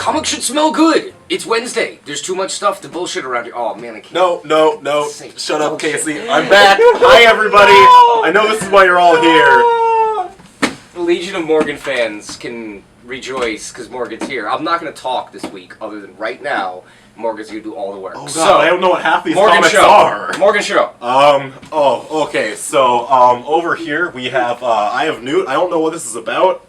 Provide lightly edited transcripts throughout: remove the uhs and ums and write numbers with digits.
Comics should smell good. It's Wednesday. There's too much stuff to bullshit around here. Oh man, I can't. No. Say Shut up, bullshit. Casey. I'm back. Hi, everybody. I know this is why you're all here. The Legion of Morgan fans can rejoice because Morgan's here. I'm not going to talk this week, other than right now. Morgan's going to do all the work. Oh, God, so, I don't know what half these Morgan comics show. are. Morgan show. Okay. So, over here we have, I have Newt. I don't know what this is about.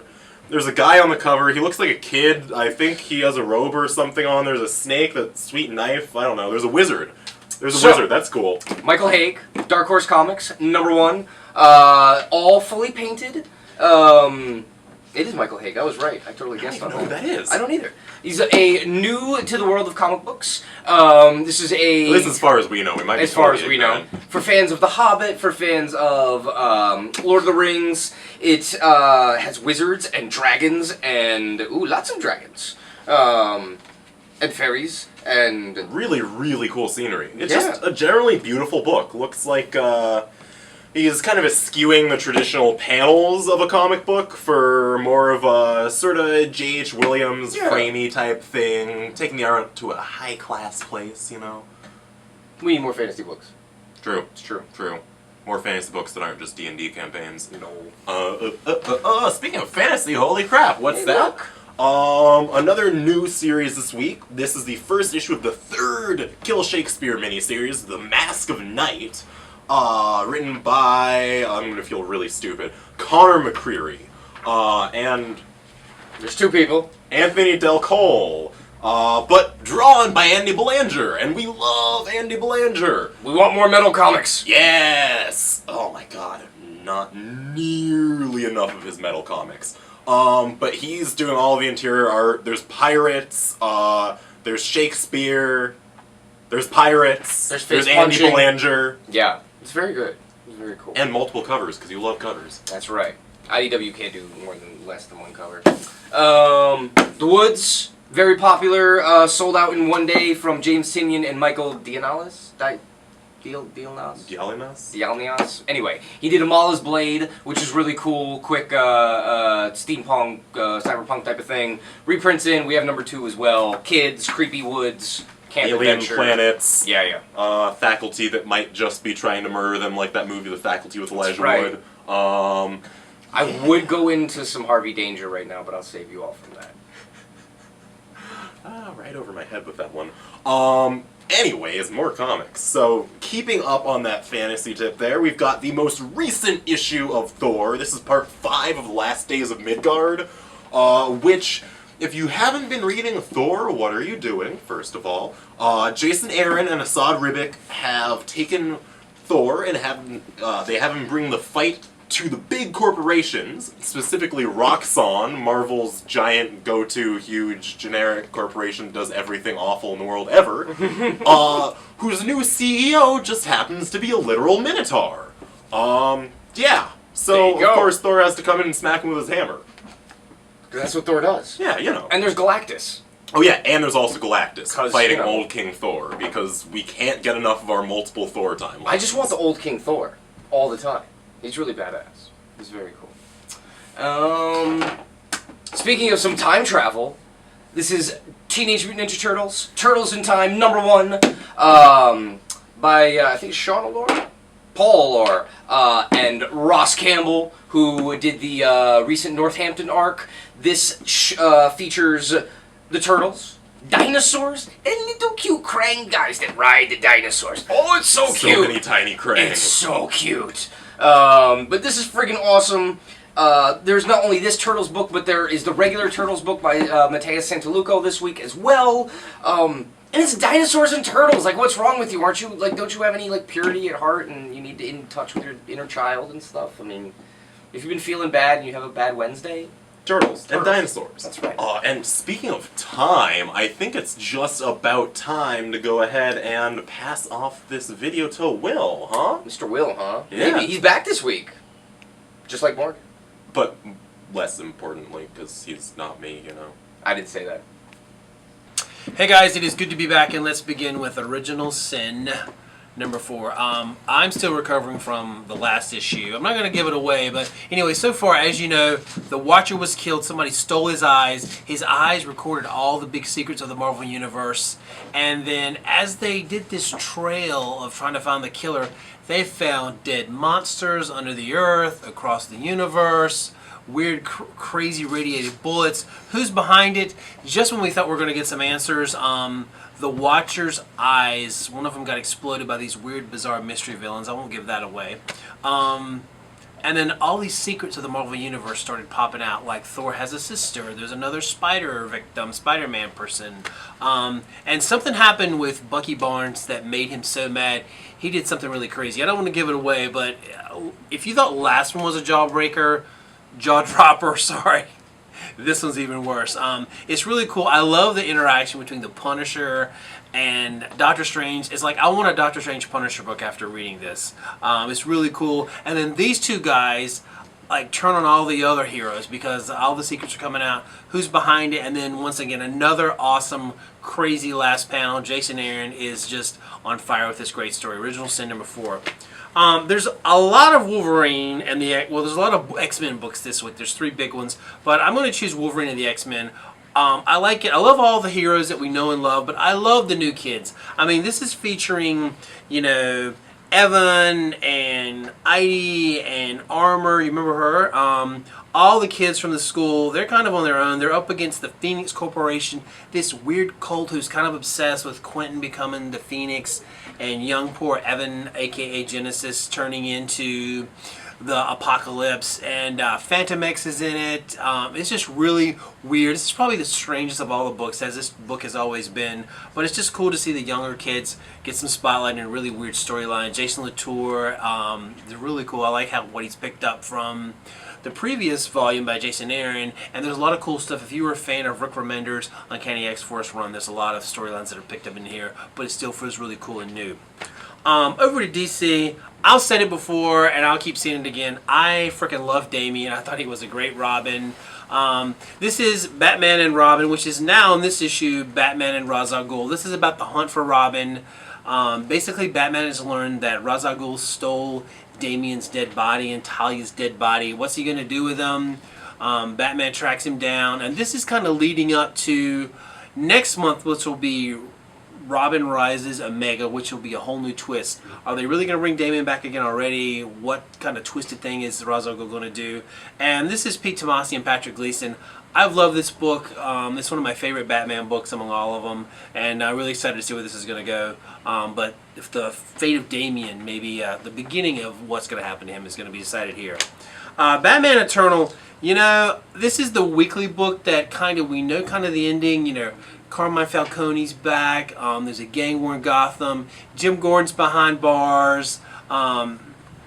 There's a guy on the cover. He looks like a kid. I think he has a robe or something on. There's a snake, a sweet knife. I don't know. There's a wizard. There's a wizard. That's cool. Michael Haig, Dark Horse Comics, #1. All fully painted. It is Michael Haig. I was right. I totally guessed on that. I don't know who that is. I don't either. He's a new to the world of comic books. This is a... At least as far as we know. We might be as far as totally we know. ignorant. For fans of The Hobbit, for fans of Lord of the Rings, it has wizards and dragons and... Ooh, lots of dragons. And fairies and... Really, really cool scenery. It's Yeah. just a generally beautiful book. Looks like he's kind of eschewing the traditional panels of a comic book for more of a sort of J.H. Williams framey type thing, taking the art to a high-class place, you know? We need more fantasy books. True. It's true. True. More fantasy books that aren't just D&D campaigns. No. Speaking of fantasy, holy crap, what's Hey, that? look. Another new series this week. This is the first issue of the third Kill Shakespeare miniseries, The Mask of Night, written by, I'm gonna feel really stupid, Connor McCreary, and There's two people. Anthony Del Cole, but drawn by Andy Belanger, and we love Andy Belanger. We want more metal comics. Yes! Oh my god, not nearly enough of his metal comics. But he's doing all the interior art. There's pirates, there's Shakespeare, there's pirates, There's Andy punching. Belanger, Yeah, it's very good. It's very cool. and multiple covers, because you love covers. That's right. IDW can't do less than one cover. The Woods, very popular, sold out in one day from James Tynion and Michael Dianas. Dialnias? Anyway, he did Amala's Blade, which is really cool, quick steampunk, cyberpunk type of thing. Reprints in, we have #2 as well. Kids, Creepy Woods, Camp Alien Adventure. planets, Yeah. faculty that might just be trying to murder them, like that movie The Faculty with Elijah right. Wood. I would go into some Harvey Danger right now, but I'll save you all from that. Right over my head with that one. Anyways, more comics. So, keeping up on that fantasy tip there, we've got the most recent issue of Thor. This is part 5 of The Last Days of Midgard, which, if you haven't been reading Thor, what are you doing, first of all? Jason Aaron and Asad Ribic have taken Thor and they have him bring the fight to the big corporations, specifically Roxxon, Marvel's giant go-to huge generic corporation does everything awful in the world ever, whose new CEO just happens to be a literal minotaur. Yeah. So, of course, Thor has to come in and smack him with his hammer. That's what Thor does. Yeah, you know. And there's Galactus. Oh yeah, and there's also Galactus fighting you know, old King Thor, because we can't get enough of our multiple Thor timelines. I just want the old King Thor all the time. He's really badass. He's very cool. Speaking of some time travel, this is Teenage Mutant Ninja Turtles, Turtles in Time #1, by I think Sean Allure, Paul Allure, and Ross Campbell, who did the recent Northampton arc. This features the Turtles, dinosaurs, and little cute Krang guys that ride the dinosaurs. Oh, it's so cute! So many tiny Krang. It's so cute. But this is friggin' awesome. There's not only this Turtles book, but there is the regular Turtles book by Mateus Santaluco this week as well. And it's dinosaurs and turtles. Like, what's wrong with you? Aren't you, like, don't you have any, like, purity at heart and you need to in touch with your inner child and stuff? I mean, if you've been feeling bad and you have a bad Wednesday... Turtles and dinosaurs. That's right. And speaking of time, I think it's just about time to go ahead and pass off this video to Will, huh? Mr. Will, huh? Yeah. Maybe. He's back this week. Just like Morgan. But less importantly, because he's not me, you know. I didn't say that. Hey guys, it is good to be back, and let's begin with Original Sin number 4. I'm still recovering from the last issue. I'm not going to give it away, but anyway, so far, as you know, the Watcher was killed. Somebody stole his eyes. His eyes recorded all the big secrets of the Marvel Universe. And then as they did this trail of trying to find the killer, they found dead monsters under the earth, across the universe, weird, crazy radiated bullets. Who's behind it? Just when we thought we were going to get some answers, the Watcher's eyes, one of them got exploded by these weird, bizarre mystery villains. I won't give that away. And then all these secrets of the Marvel Universe started popping out, like Thor has a sister, there's another spider victim, Spider-Man person. And something happened with Bucky Barnes that made him so mad, he did something really crazy. I don't want to give it away, but if you thought last one was a jaw dropper, sorry. This one's even worse. It's really cool. I love the interaction between the Punisher and Doctor Strange. It's like, I want a Doctor Strange Punisher book after reading this. It's really cool. And then these two guys like turn on all the other heroes because all the secrets are coming out. Who's behind it? And then once again, another awesome, crazy last panel. Jason Aaron is just on fire with this great story. Original Sin number 4. There's a lot of Wolverine and there's a lot of X-Men books this week. There's 3 big ones, but I'm going to choose Wolverine and the X-Men. I like it. I love all the heroes that we know and love, but I love the new kids. I mean, this is featuring, you know, Evan and Heidi and Armor. You remember her? All the kids from the school, they're kind of on their own. They're up against the Phoenix Corporation, this weird cult who's kind of obsessed with Quentin becoming the Phoenix and young poor Evan, aka Genesis, turning into the Apocalypse. And Phantom X is in it. It's just really weird. This is probably the strangest of all the books, as this book has always been. But it's just cool to see the younger kids get some spotlight in a really weird storyline. Jason Latour, they're really cool. I like what he's picked up from the previous volume by Jason Aaron, and there's a lot of cool stuff. If you were a fan of Rick Remender's Uncanny X-Force run, there's a lot of storylines that are picked up in here, but it still feels really cool and new. Over to DC, I'll said it before, and I'll keep saying it again. I freaking love Damian. I thought he was a great Robin. This is Batman and Robin, which is now in this issue, Batman and Ra's al Ghul. This is about the hunt for Robin. Basically, Batman has learned that Ra's al Ghul stole Damian's dead body and Talia's dead body. What's he going to do with them? Batman tracks him down, and this is kind of leading up to next month, which will be Robin Rises Omega, which will be a whole new twist. Are they really going to bring Damian back again already? What kind of twisted thing is Ra's al Ghul going to do? And this is Pete Tomasi and Patrick Gleason. I've loved this book. It's one of my favorite Batman books among all of them, and I'm really excited to see where this is going to go. But if the fate of Damian, maybe the beginning of what's going to happen to him, is going to be decided here. Batman Eternal, you know, this is the weekly book that we know the ending. You know, Carmine Falcone's back. There's a gang war in Gotham. Jim Gordon's behind bars.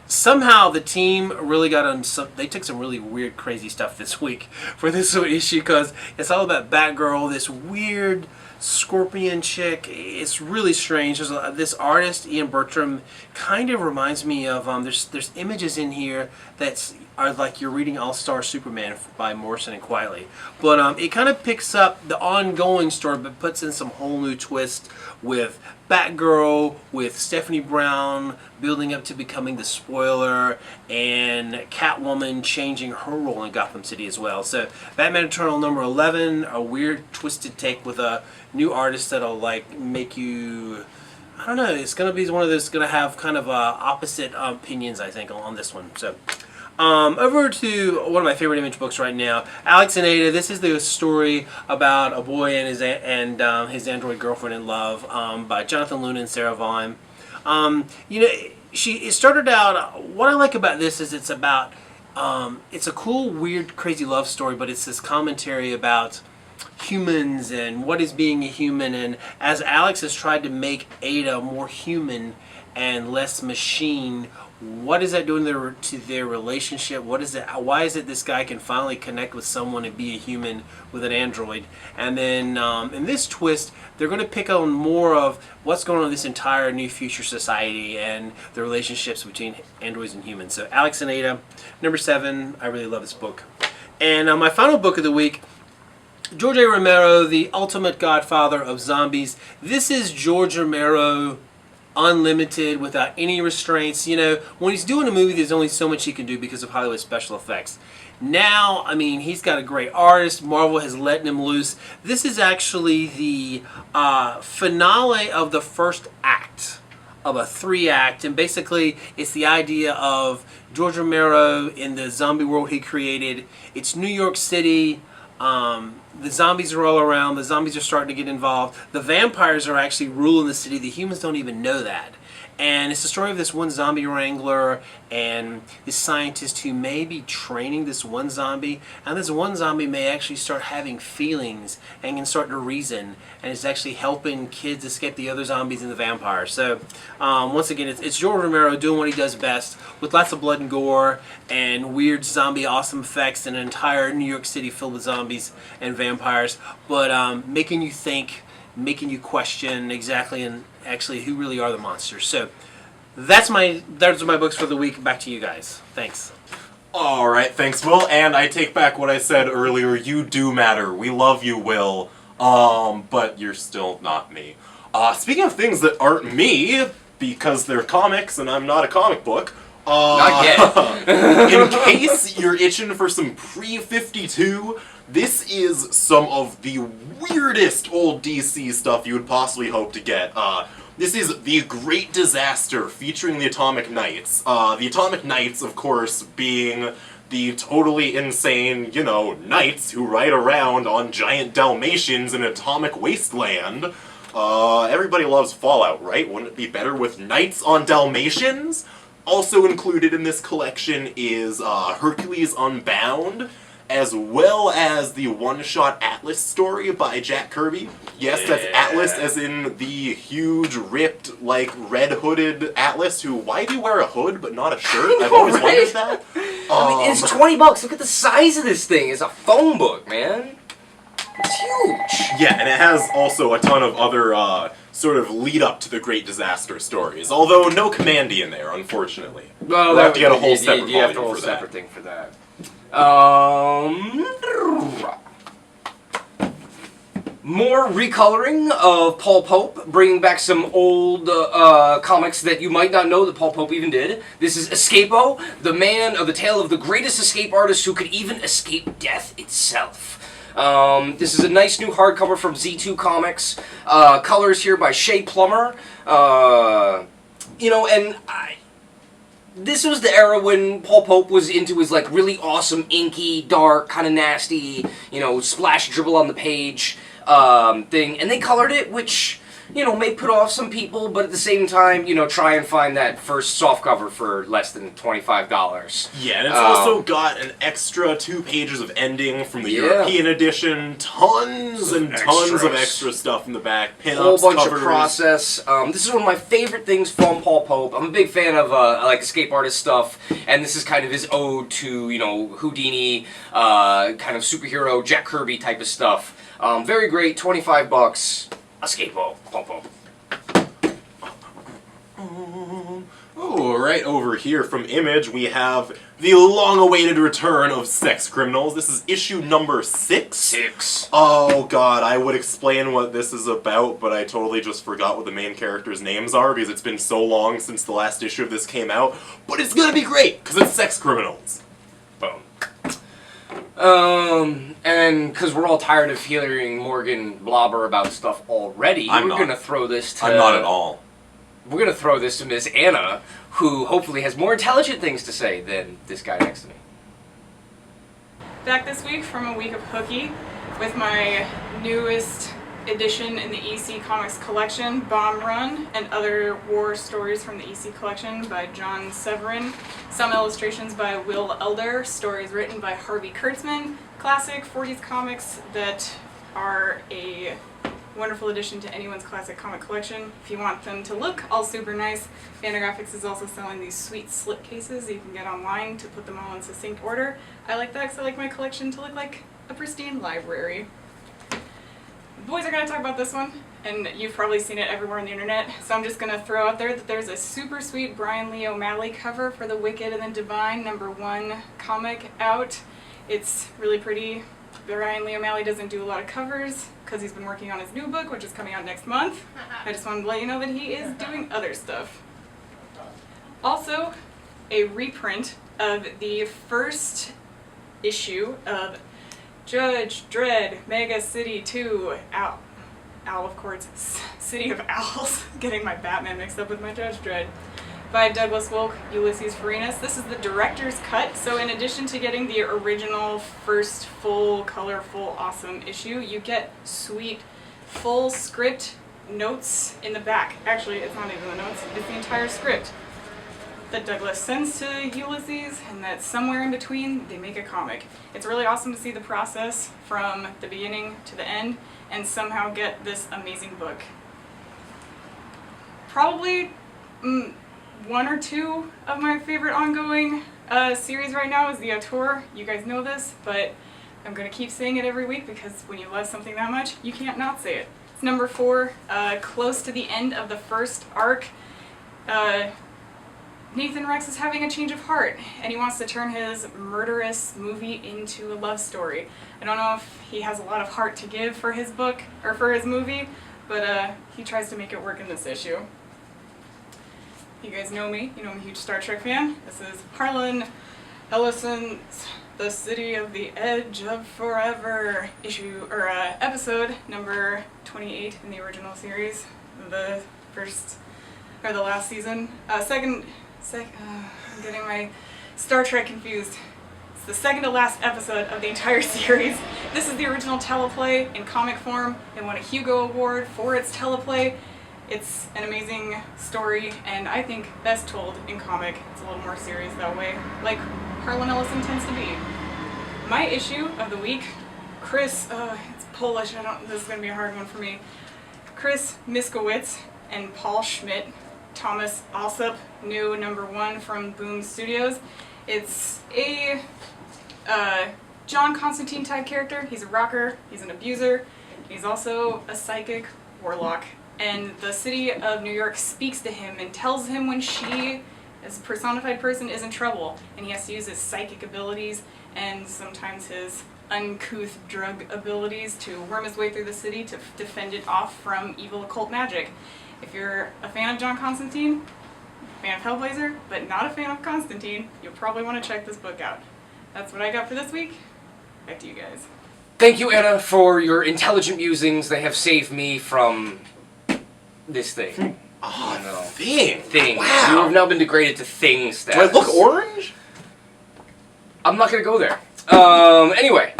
Somehow the team really got on. They took some really weird, crazy stuff this week for this issue, because it's all about Batgirl, this weird scorpion chick. It's really strange. There's this artist, Ian Bertram, kind of reminds me of. There's images in here that are like you're reading All-Star Superman by Morrison and Quietly, but it kind of picks up the ongoing story, but puts in some whole new twist with Batgirl, with Stephanie Brown building up to becoming the Spoiler, and Catwoman changing her role in Gotham City as well. So Batman Eternal number 11, a weird twisted take with a new artist that'll like make you, I don't know, it's gonna be one of those, gonna have kind of opposite opinions, I think, on this one. So over to one of my favorite Image books right now, Alex and Ada. This is the story about a boy and his android girlfriend in love, by Jonathan Luna and Sarah Vaughan. You know, it started out. What I like about this is it's about it's a cool, weird, crazy love story, but it's this commentary about humans and what is being a human. And as Alex has tried to make Ada more human and less machine, what is that doing to their relationship? What is it? Why is it this guy can finally connect with someone and be a human with an android? And then in this twist, they're going to pick on more of what's going on in this entire new future society and the relationships between androids and humans. So Alex and Ada, number 7. I really love this book. And my final book of the week, George A. Romero, the ultimate godfather of zombies. This is George Romero unlimited, without any restraints. You know, when he's doing a movie, there's only so much he can do because of Hollywood special effects. Now, I mean, he's got a great artist. Marvel has let him loose. This is actually the finale of the first act of a 3-act, and basically it's the idea of George Romero in the zombie world he created. It's New York City. The zombies are all around. The zombies are starting to get involved. The vampires are actually ruling the city. The humans don't even know that. And it's the story of this one zombie wrangler and this scientist who may be training this one zombie. And this one zombie may actually start having feelings and can start to reason. And it's actually helping kids escape the other zombies and the vampires. So, once again, it's George Romero doing what he does best with lots of blood and gore and weird zombie awesome effects and an entire New York City filled with zombies and vampires. But making you think, making you question exactly and actually who really are the monsters. So those are my books for the week. Back to you guys. Thanks. All right, thanks, Will. And I take back what I said earlier. You do matter. We love you, Will. But you're still not me. Speaking of things that aren't me, because they're comics and I'm not a comic book. Not yet. In case you're itching for some pre-52, this is some of the weirdest old DC stuff you would possibly hope to get. This is The Great Disaster, featuring the Atomic Knights. The Atomic Knights, of course, being the totally insane, you know, knights who ride around on giant Dalmatians in an atomic wasteland. Everybody loves Fallout, right? Wouldn't it be better with knights on Dalmatians? Also included in this collection is Hercules Unbound, as well as the one-shot Atlas story by Jack Kirby. Yes, that's Atlas, as in the huge, ripped, like, red-hooded Atlas who, why do you wear a hood but not a shirt? I've always wondered that. I mean, it's $20. Look at the size of this thing. It's a phone book, man. It's huge. Yeah, and it has also a ton of other, sort of lead-up to the Great Disaster stories. Although, no Commandy in there, unfortunately. Well, we'll have to get a whole separate you have volume a whole for separate that. thing for that. More recoloring of Paul Pope, bringing back some old comics that you might not know that Paul Pope even did. This is Escapo, the man of the tale of the greatest escape artist who could even escape death itself. This is a nice new hardcover from Z2 Comics. Colors here by Shea Plummer. This was the era when Paul Pope was into his, like, really awesome, inky, dark, kind of nasty, splash dribble on the page thing. And they colored it, which, may put off some people, but at the same time, try and find that first softcover for less than $25. Yeah, and it's also got an extra 2 pages of ending from the European edition, tons and tons of extra stuff in the back, pinups, whole bunch covers. of process. This is one of my favorite things from Paul Pope. I'm a big fan of like escape artist stuff, and this is kind of his ode to Houdini, kind of superhero Jack Kirby type of stuff. Very great, $25. Escapo, Paul Pope. Oh, right over here from Image, we have the long-awaited return of Sex Criminals. This is issue number 6. Oh god, I would explain what this is about, but I totally just forgot what the main characters' names are because it's been so long since the last issue of this came out. But it's gonna be great, because it's Sex Criminals. Boom. And because we're all tired of hearing Morgan blabber about stuff already, we're gonna throw this to... I'm not at all. We're gonna throw this to Miss Anna, who hopefully has more intelligent things to say than this guy next to me. Back this week from a week of Hooky with my newest edition in the EC Comics collection, Bomb Run, and other war stories from the EC collection by John Severin. Some illustrations by Will Elder, stories written by Harvey Kurtzman, classic 40s comics that are a wonderful addition to anyone's classic comic collection. If you want them to look all super nice, Fantagraphics is also selling these sweet slip cases that you can get online to put them all in succinct order. I like that because I like my collection to look like a pristine library. The boys are going to talk about this one, and you've probably seen it everywhere on the internet, so I'm just going to throw out there that there's a super sweet Brian Lee O'Malley cover for the Wicked and the Divine #1 comic out. It's really pretty. Brian Lee O'Malley doesn't do a lot of covers because he's been working on his new book, which is coming out next month. I just wanted to let you know that he is doing other stuff. Also, a reprint of the first issue of Judge Dredd Mega City 2 Owl of course, City of Owls. Getting my Batman mixed up with my Judge Dredd. By Douglas Wolk, Ulysses Farinas. This is the director's cut, so in addition to getting the original first full, colorful, awesome issue, you get sweet, full script notes in the back. Actually, it's not even the notes, it's the entire script that Douglas sends to Ulysses, and that somewhere in between, they make a comic. It's really awesome to see the process from the beginning to the end, and somehow get this amazing book. Probably, one or two of my favorite ongoing series right now is the Auteur. You guys know this, but I'm going to keep saying it every week because when you love something that much, you can't not say it. It's number 4, close to the end of the first arc. Nathan Rex is having a change of heart, and he wants to turn his murderous movie into a love story. I don't know if he has a lot of heart to give for his book, or for his movie, but he tries to make it work in this issue. You guys know me, you know I'm a huge Star Trek fan. This is Harlan Ellison's The City of the Edge of Forever issue, or episode number 28 in the original series, the first, or the last season. I'm getting my Star Trek confused. It's the second to last episode of the entire series. This is the original teleplay in comic form. It won a Hugo Award for its teleplay. It's an amazing story, and I think best told in comic. It's a little more serious that way, like Harlan Ellison tends to be. My issue of the week, Chris, it's Polish, this is going to be a hard one for me. Chris Miskowitz and Paul Schmidt, Thomas Alsop, new number 1 from Boom Studios. It's a John Constantine type character. He's a rocker, he's an abuser, he's also a psychic warlock. And the city of New York speaks to him and tells him when she, as a personified person, is in trouble. And he has to use his psychic abilities and sometimes his uncouth drug abilities to worm his way through the city to defend it off from evil occult magic. If you're a fan of John Constantine, fan of Hellblazer, but not a fan of Constantine, you'll probably want to check this book out. That's what I got for this week. Back to you guys. Thank you, Anna, for your intelligent musings. They have saved me from this thing. Oh, no. Thing. Wow. Wow. You have now been degraded to thing status. Do I look orange? I'm not going to go there. Anyway.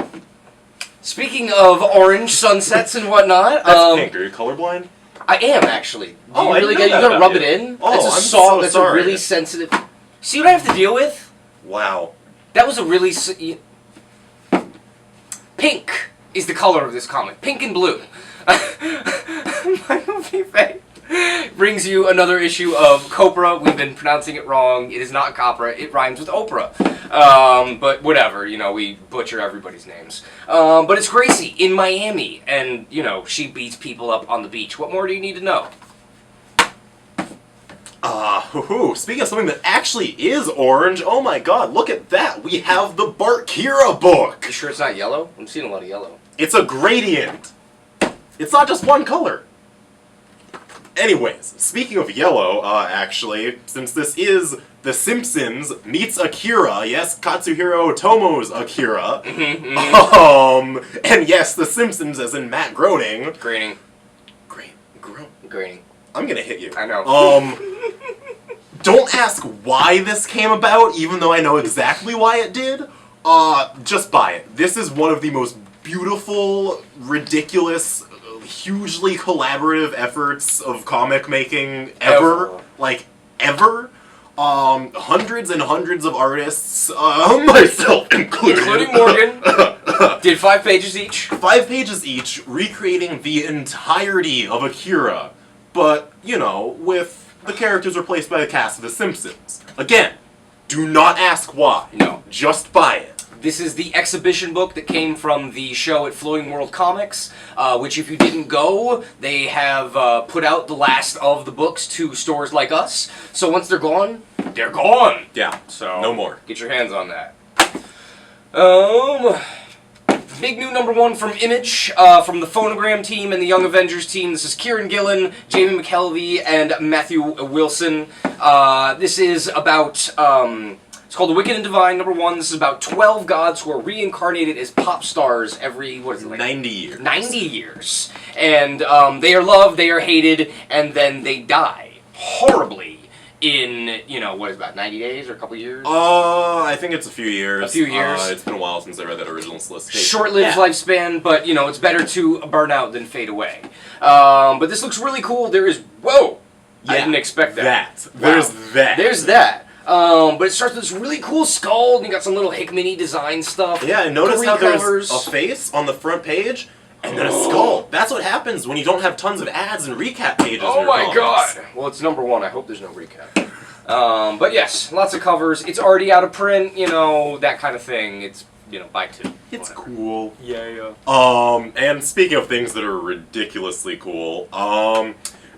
Speaking of orange sunsets and whatnot. That's pink. Are you colorblind? I am, actually. Do Oh, you I really didn't know you that gotta about rub it you. in? Oh, That's a I'm salt. so That's sorry. a really sensitive. See what I have to deal with? Wow. That was a really... Pink is the color of this comic. Pink and blue. Michael V. Fay brings you another issue of Copra. We've been pronouncing it wrong. It is not Copra. It rhymes with Oprah. But whatever, you know, we butcher everybody's names. But it's Gracie in Miami, and, you know, she beats people up on the beach. What more do you need to know? Speaking of something that actually is orange, oh my god, look at that! We have the Bartkira book! You sure it's not yellow? I'm seeing a lot of yellow. It's a gradient! It's not just one color! Anyways, speaking of yellow, actually, since this is The Simpsons meets Akira, yes, Katsuhiro Otomo's Akira, and yes, The Simpsons as in Matt Groening. Graining. Graining. I'm gonna hit you. I know. Don't ask why this came about, even though I know exactly why it did. Just buy it. This is one of the most beautiful, ridiculous, hugely collaborative efforts of comic making ever. Like, ever. Hundreds and hundreds of artists, myself included. Including Morgan. Did 5 pages each. 5 pages each, recreating the entirety of Akira. But, you know, with the characters replaced by the cast of The Simpsons. Again, do not ask why. No. Just buy it. This is the exhibition book that came from the show at Floating World Comics, which if you didn't go, they have put out the last of the books to stores like us. So once they're gone, they're gone. Yeah, So no more. Get your hands on that. big new number 1 from Image, from the Phonogram team and the Young Avengers team. This is Kieran Gillen, Jamie McKelvey, and Matthew Wilson. This is about, it's called The Wicked and Divine, number 1. This is about 12 gods who are reincarnated as pop stars every, what is it, like 90 years. 90 years. And they are loved, they are hated, and then they die horribly in, what is it, about 90 days or a couple years? I think it's a few years. A few years. It's been a while since I read that original solicitation. Short-lived lifespan, but, it's better to burn out than fade away. But this looks really cool. There is, whoa! I didn't expect that. There's that. There's that. But it starts with this really cool skull, and you got some little Hickman-y design stuff. Yeah, and notice 3 how colors. there's a face on the front page, and then a skull. That's what happens when you don't have tons of ads and recap pages in Oh your my comics. god! Well, it's number 1. I hope there's no recap. But yes, lots of covers. It's already out of print, that kind of thing. It's, buy 2. It's Whatever. cool. Yeah. And speaking of things that are ridiculously cool,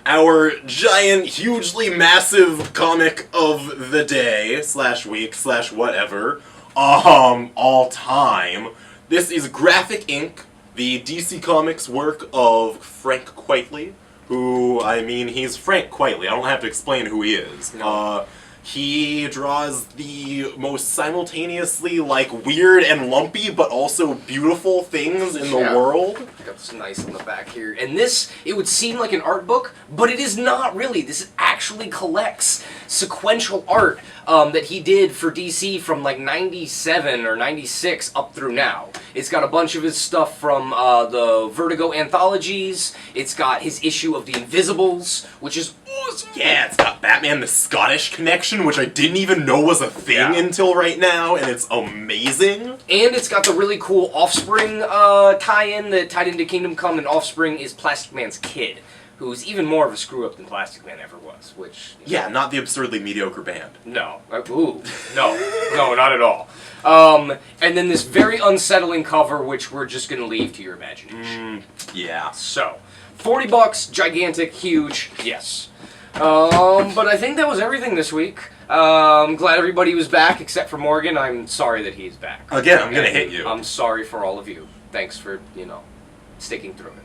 our giant, hugely massive comic of the day, /week, /whatever, all time. This is Graphic Inc., the DC Comics work of Frank Quitely, who, he's Frank Quitely. I don't have to explain who he is. No. He draws the most simultaneously, weird and lumpy, but also beautiful things in the world. I got this nice on the back here. And this, it would seem like an art book, but it is not really. This actually collects sequential art that he did for DC from 97 or 96 up through now. It's got a bunch of his stuff from the Vertigo anthologies. It's got his issue of The Invisibles, which is awesome. Yeah, it's got Batman the Scottish Connection, which I didn't even know was a thing until right now, and it's amazing. And it's got the really cool Offspring tie-in that tied into Kingdom Come, and Offspring is Plastic Man's kid, who's even more of a screw-up than Plastic Man ever was, which... Yeah, not the absurdly mediocre band. No. No, not at all. And then this very unsettling cover, which we're just going to leave to your imagination. Yeah. So, $40, gigantic, huge, yes. But I think that was everything this week. I'm glad everybody was back, except for Morgan. I'm sorry that he's back. Again, I'm gonna hit you. I'm sorry for all of you. Thanks for, sticking through it.